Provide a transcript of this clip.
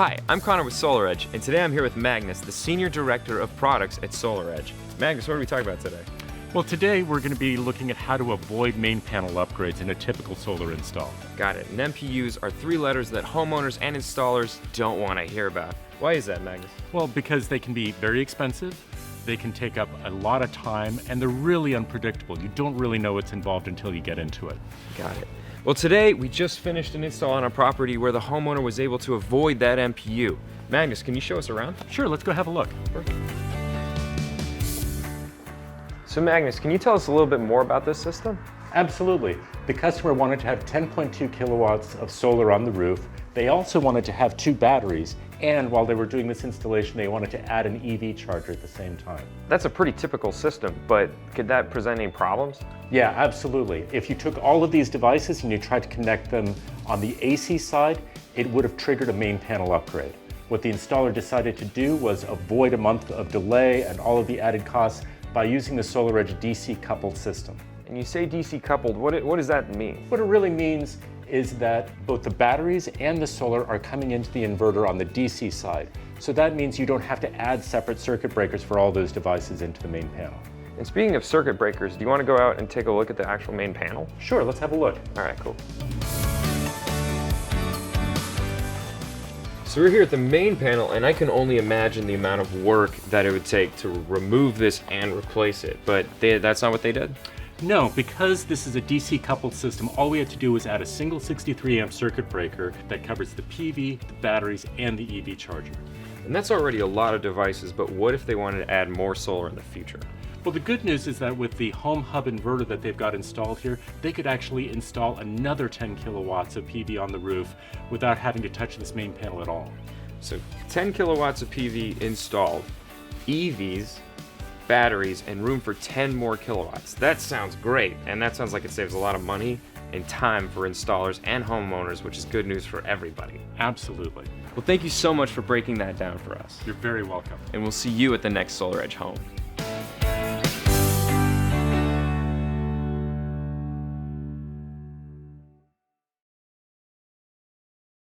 Hi, I'm Connor with SolarEdge, and today I'm here with Magnus, the Senior Director of Products at SolarEdge. Magnus, what are we talking about today? Well, today we're going to be looking at how to avoid main panel upgrades in a typical solar install. Got it. And MPUs are three letters that homeowners and installers don't want to hear about. Why is that, Magnus? Well, because they can be very expensive, they can take up a lot of time, and they're really unpredictable. You don't really know what's involved until you get into it. Got it. Well, today we just finished an install on a property where the homeowner was able to avoid that MPU. Magnus, can you show us around? Sure, let's go have a look. Perfect. So Magnus, can you tell us a little bit more about this system? Absolutely. The customer wanted to have 10.2 kilowatts of solar on the roof. They also wanted to have 2 batteries, and while they were doing this installation, they wanted to add an EV charger at the same time. That's a pretty typical system, but could that present any problems? Yeah, absolutely. If you took all of these devices and you tried to connect them on the AC side, it would have triggered a main panel upgrade. What the installer decided to do was avoid a month of delay and all of the added costs by using the SolarEdge DC-coupled system. And you say DC-coupled, what does that mean? What it really means is that both the batteries and the solar are coming into the inverter on the DC side. So that means you don't have to add separate circuit breakers for all those devices into the main panel. And speaking of circuit breakers, do you want to go out and take a look at the actual main panel? Sure, let's have a look. All right, cool. So we're here at the main panel, and I can only imagine the amount of work that it would take to remove this and replace it, but that's not what they did? No, because this is a DC-coupled system, all we had to do was add a single 63 amp circuit breaker that covers the PV, the batteries, and the EV charger. And that's already a lot of devices, but what if they wanted to add more solar in the future? Well, the good news is that with the home hub inverter that they've got installed here, they could actually install another 10 kilowatts of PV on the roof without having to touch this main panel at all. So 10 kilowatts of PV installed, EVs, batteries, and room for 10 more kilowatts. That sounds great, and that sounds like it saves a lot of money and time for installers and homeowners, which is good news for everybody. Absolutely. Well, thank you so much for breaking that down for us. You're very welcome. And we'll see you at the next SolarEdge home.